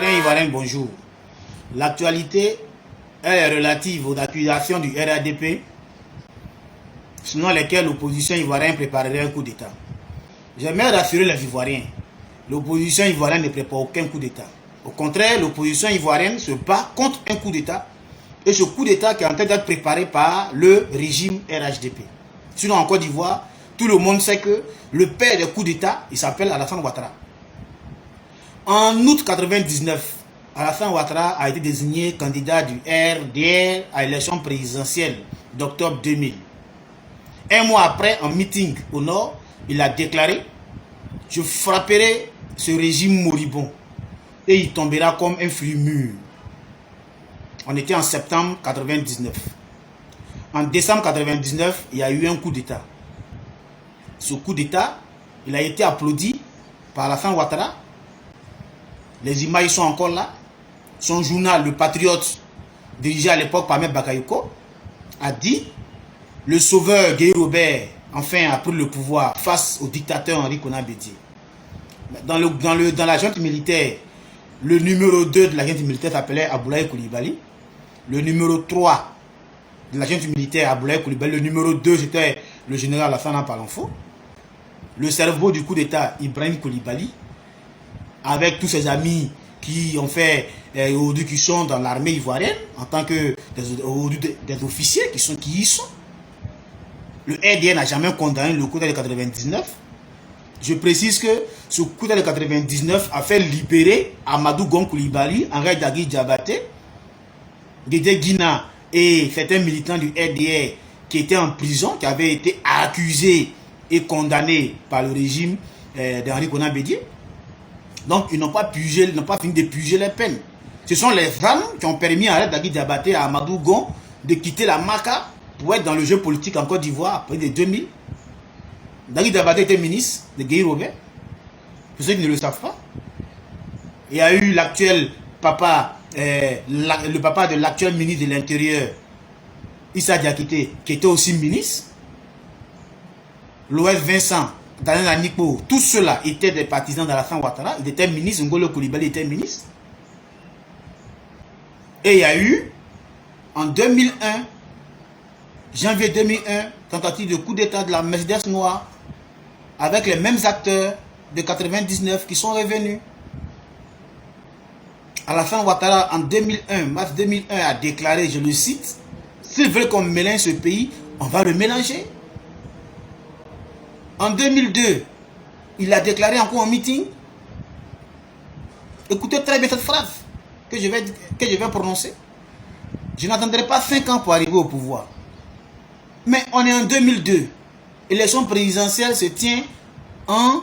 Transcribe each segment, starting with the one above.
Ivoiriens, bonjour. L'actualité est relative aux accusations du RADP, selon lesquelles l'opposition ivoirienne préparerait un coup d'État. J'aimerais rassurer les Ivoiriens. L'opposition ivoirienne ne prépare aucun coup d'État. Au contraire, l'opposition ivoirienne se bat contre un coup d'État. Et ce coup d'État qui est en train d'être préparé par le régime RHDP. Sinon, en Côte d'Ivoire, tout le monde sait que le père des coups d'État, il s'appelle Alassane Ouattara. En août 1999, Alassane Ouattara a été désigné candidat du RDR à l'élection présidentielle d'octobre 2000. Un mois après, en meeting au nord, il a déclaré « Je frapperai ce régime moribond et il tombera comme un fruit mûr ». On était en septembre 1999. En décembre 1999, il y a eu un coup d'État. Ce coup d'État, il a été applaudi par Alassane Ouattara. Les images sont encore là. Son journal, Le Patriote, dirigé à l'époque par M. Bakayoko, a dit « Le sauveur Guy Robert, enfin, a pris le pouvoir face au dictateur Henri Konan Bédié ». Dans la junte militaire, le numéro 2 de la junte militaire s'appelait Aboulaye Coulibaly. Le numéro 3 de la junte militaire, Aboulaye Coulibaly. Le numéro 2, c'était le général Alassane Palanfo. Le cerveau du coup d'État, Ibrahim Coulibaly, avec tous ses amis qui ont fait, aujourd'hui qui sont dans l'armée ivoirienne, en tant que des officiers qui y sont. Le RDN n'a jamais condamné le coup d'État de 99. Je précise que ce coup d'État de 99 a fait libérer Amadou Gon Coulibaly, Henri Dagui Diabaté, Guédé Guina et certains militants du RDR qui étaient en prison, qui avaient été accusés et condamnés par le régime d'Henri Konan Bédié. Donc ils n'ont pas fini de purger les peines. Ce sont les armes qui ont permis à Dagui Diabaté et à Amadou Gon de quitter la MACA pour être dans le jeu politique en Côte d'Ivoire après les 2000. Dagui Diabaté était ministre de Guy Robert. Pour ceux qui ne le savent pas. Il y a eu l'actuel papa, le papa de l'actuel ministre de l'Intérieur, Issa Diakité, qui était aussi ministre. L'Ouest Vincent, Daniel Anikpo, tous ceux-là étaient des partisans d'Alassane Ouattara. Il était ministre, Ngolo Coulibaly était ministre. Et il y a eu, en 2001, janvier 2001, tentative de coup d'État de la Mercedes noire, avec les mêmes acteurs de 99 qui sont revenus. Alassane Ouattara, en 2001, mars 2001, a déclaré, je le cite, « S'ils veulent qu'on mélange ce pays, on va le mélanger ». En 2002, il a déclaré encore en meeting. Écoutez très bien cette phrase que je vais prononcer. Je n'attendrai pas 5 ans pour arriver au pouvoir. Mais on est en 2002. L'élection présidentielle se tient en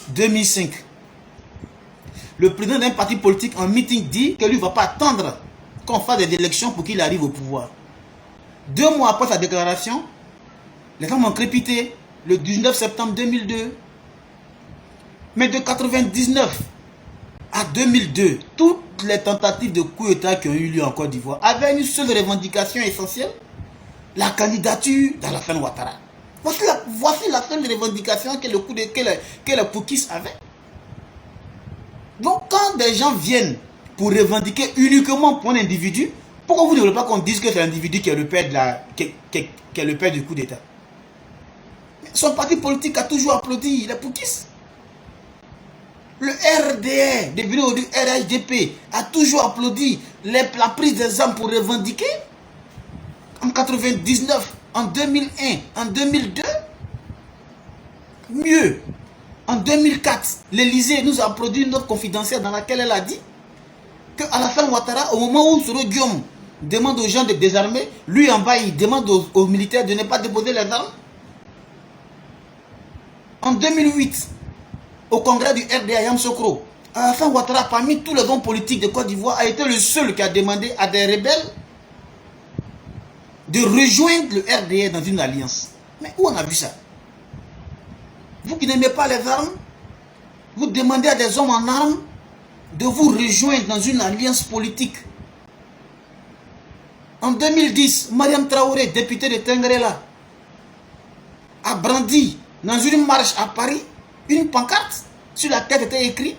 2005. Le président d'un parti politique en meeting dit que lui ne va pas attendre qu'on fasse des élections pour qu'il arrive au pouvoir. 2 mois après sa déclaration, les gens ont crépité le 19 septembre 2002. Mais de 1999 à 2002, toutes les tentatives de coup d'État qui ont eu lieu en Côte d'Ivoire avaient une seule revendication essentielle, la candidature d'Alassane Ouattara. Voici la seule revendication que les Poukis avaient. Donc quand des gens viennent pour revendiquer uniquement pour un individu, pourquoi vous ne voulez pas qu'on dise que c'est l'individu qui est le père du coup d'État? Son parti politique a toujours applaudi les Poukis. Le RDR, devenu du RHDP, a toujours applaudi la prise des armes pour revendiquer. En 99, en 2001, en 2002. Mieux, en 2004, l'Élysée nous a produit une note confidentielle dans laquelle elle a dit que Alassane Ouattara, au moment où Soro Guillaume demande aux gens de désarmer, lui en bas, il demande aux militaires de ne pas déposer les armes. En 2008, au congrès du RDA Yamoussoukro, Alassane Ouattara, parmi tous les hommes politiques de Côte d'Ivoire, a été le seul qui a demandé à des rebelles de rejoindre le RDA dans une alliance. Mais où on a vu ça? Vous qui n'aimez pas les armes, vous demandez à des hommes en armes de vous rejoindre dans une alliance politique. En 2010, Mariam Traoré, députée de Tengrela, a brandi dans une marche à Paris une pancarte sur laquelle était écrit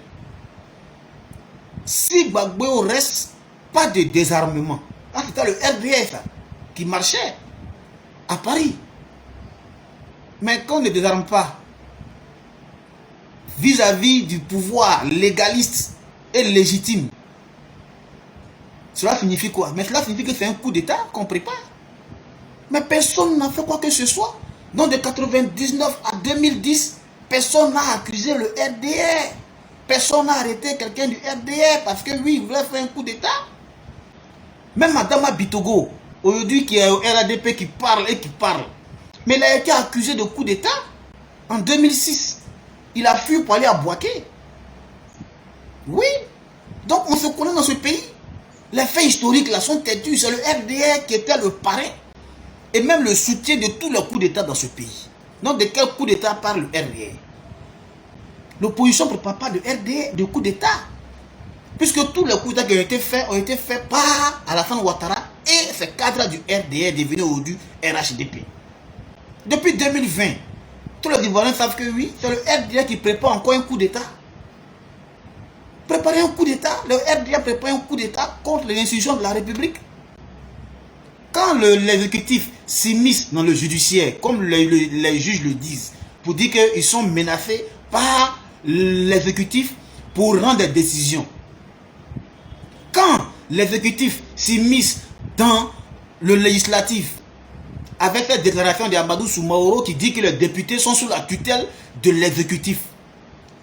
Si Gbagbo reste, pas de désarmement. Ah, c'était le RDF qui marchait à Paris. Mais quand on ne désarme pas vis-à-vis du pouvoir légaliste et légitime, cela signifie quoi? Mais cela signifie que c'est un coup d'État qu'on prépare. Mais personne n'a fait quoi que ce soit. Donc de 1999 à 2010, personne n'a accusé le RDR. Personne n'a arrêté quelqu'un du RDR parce que lui, il voulait faire un coup d'État. Même Madame Bitogo, aujourd'hui qui est au RADP, qui parle et qui parle, mais il a été accusé de coup d'État en 2006. Il a fui pour aller à Bouaké. Oui. Donc on se connaît dans ce pays. Les faits historiques là sont têtus. C'est le RDR qui était le parrain et même le soutien de tous les coups d'État dans ce pays. Donc de quel coup d'État parle le RDR? L'opposition ne prépare pas de RDR, de coup d'État. Puisque tous les coups d'État qui ont été faits par Alassane Ouattara et ces cadres du RDR devenus aujourd'hui RHDP. Depuis 2020, tous les Ivoiriens savent que oui, c'est le RDR qui prépare encore un coup d'État. Préparer un coup d'État, le RDR prépare un coup d'État contre les institutions de la République. Quand l'exécutif s'immisce dans le judiciaire, comme les juges le disent, pour dire qu'ils sont menacés par l'exécutif pour rendre des décisions. Quand l'exécutif s'immisce dans le législatif, avec la déclaration d'Amadou Soumaoro qui dit que les députés sont sous la tutelle de l'exécutif.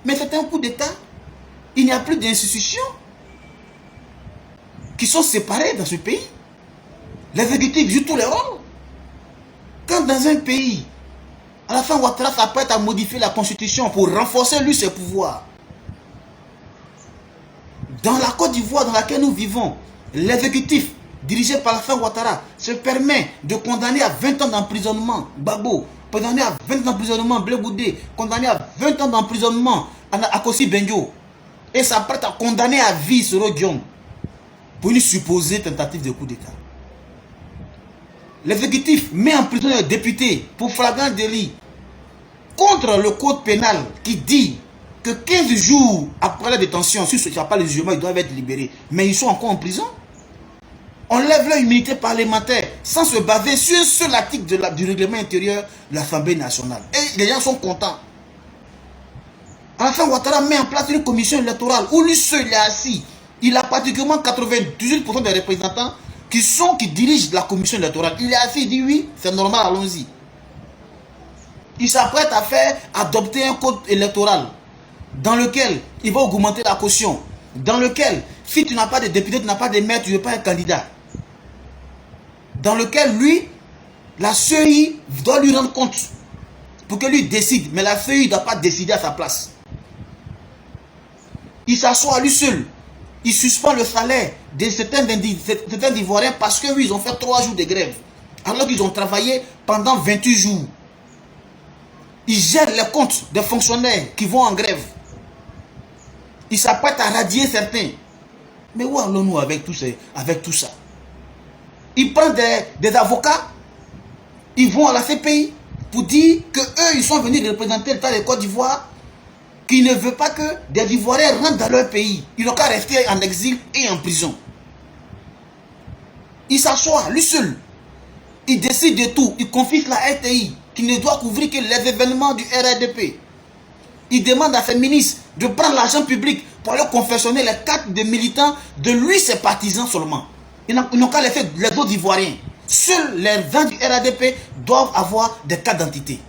Mais c'est un coup d'État. Il n'y a plus d'institutions qui sont séparées dans ce pays. L'exécutif joue tous les rôles. Quand dans un pays, Alassane Ouattara s'apprête à modifier la constitution pour renforcer lui ses pouvoirs, dans la Côte d'Ivoire dans laquelle nous vivons, l'exécutif dirigé par Alassane Ouattara se permet de condamner à 20 ans d'emprisonnement Gbagbo, condamné à 20 ans d'emprisonnement Blé Goudé, condamné à 20 ans d'emprisonnement Akossi Benjo, et s'apprête à condamner à vie Soro Diom pour une supposée tentative de coup d'État. L'exécutif met en prison les députés pour flagrant délit contre le code pénal qui dit que 15 jours après la détention, si ce n'est pas le jugement, ils doivent être libérés. Mais ils sont encore en prison. On lève leur immunité parlementaire sans se baser sur un seul article du règlement intérieur de l'Assemblée nationale. Et les gens sont contents. Alassane Ouattara met en place une commission électorale où lui seul est assis. Il a pratiquement 98% des représentants qui dirigent la commission électorale. Il est assis, il dit oui, c'est normal, allons-y. Il s'apprête à faire adopter un code électoral dans lequel il va augmenter la caution, dans lequel, si tu n'as pas de député, tu n'as pas de maire, tu ne veux pas être candidat. Dans lequel, lui, la CEI doit lui rendre compte pour que lui décide, mais la CEI ne doit pas décider à sa place. Il s'assoit à lui seul. Il suspend le salaire de certains Ivoiriens parce que oui, ils ont fait 3 jours de grève, alors qu'ils ont travaillé pendant 28 jours. Il gère les comptes des fonctionnaires qui vont en grève. Il s'apprête à radier certains. Mais où allons-nous avec tout ça? Il prend des avocats, ils vont à la CPI pour dire qu'eux, ils sont venus représenter l'État de Côte d'Ivoire, qui ne veut pas que des Ivoiriens rentrent dans leur pays. Ils n'ont qu'à rester en exil et en prison. Il s'assoit, lui seul. Il décide de tout. Il confisque la RTI, qui ne doit couvrir que les événements du RADP. Il demande à ses ministres de prendre l'argent public pour aller confectionner les cartes de militants de lui, ses partisans seulement. Ils n'ont qu'à laisser les autres Ivoiriens. Seuls les gens du RADP doivent avoir des cartes d'identité.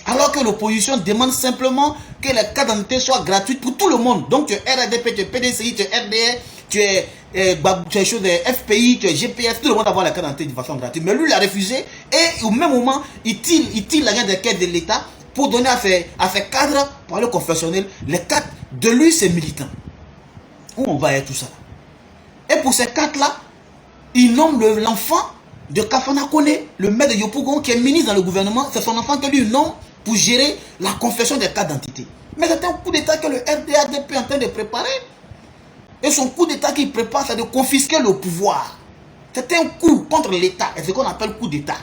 Alors que l'opposition demande simplement que les cartes d'identité soient gratuites pour tout le monde. Donc tu es RADP, tu es PDCI, tu es RDR, tu es FPI, tu es GPS, tout le monde va avoir la carte d'identité de façon gratuite. Mais lui, il a refusé et au même moment, il tire l'argent des caisses de l'État pour donner à ses cadres pour aller confectionner les cartes de lui, ses militants. Où on va être tout ça? Et pour ces cartes-là, il nomme l'enfant de Kafana Kone, le maire de Yopougon, qui est ministre dans le gouvernement. C'est son enfant que lui nomme pour gérer la confection des cartes d'identité. Mais c'est un coup d'État que le RDADP est en train de préparer. Et son coup d'État qu'il prépare, c'est de confisquer le pouvoir. C'est un coup contre l'État. C'est ce qu'on appelle coup d'État.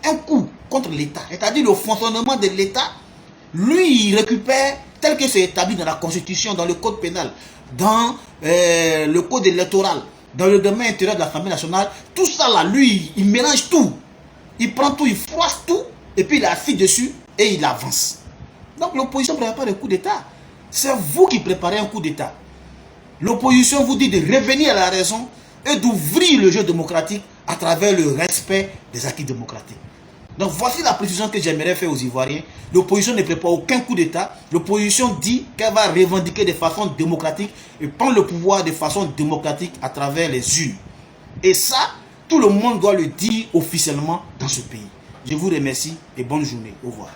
Un coup contre l'État. C'est-à-dire le fonctionnement de l'État. Lui, il récupère tel que c'est établi dans la Constitution, dans le Code pénal, dans le Code électoral, dans le domaine intérieur de l'Assemblée nationale, tout ça là, lui, il mélange tout. Il prend tout, il froisse tout, et puis il assis dessus et il avance. Donc l'opposition ne prépare pas de coup d'État. C'est vous qui préparez un coup d'État. L'opposition vous dit de revenir à la raison et d'ouvrir le jeu démocratique à travers le respect des acquis démocratiques. Donc voici la précision que j'aimerais faire aux Ivoiriens. L'opposition ne prépare aucun coup d'État. L'opposition dit qu'elle va revendiquer de façon démocratique et prendre le pouvoir de façon démocratique à travers les urnes. Et ça, tout le monde doit le dire officiellement dans ce pays. Je vous remercie et bonne journée. Au revoir.